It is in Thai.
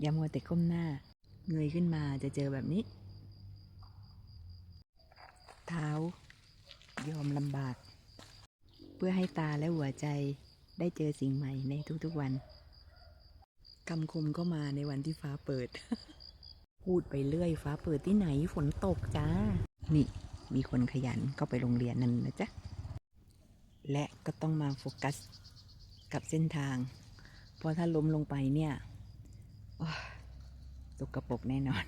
อย่ามัวแต่ก้มหน้าเงยขึ้นมาจะเจอแบบนี้ เท้ายอมลำบาก เพื่อให้ตาและหัวใจได้เจอสิ่งใหม่ในทุกๆวันคำคมก็มาในวันที่ฟ้าเปิด พูดไปเรื่อยฟ้าเปิดที่ไหนฝนตกจ้า นี่มีคนขยันก็ไปโรงเรียนนั่นนะจ๊ะ และก็ต้องมาโฟกัสกับเส้นทาง เพราะถ้าล้มลงไปเนี่ย สกปรกแน่นอน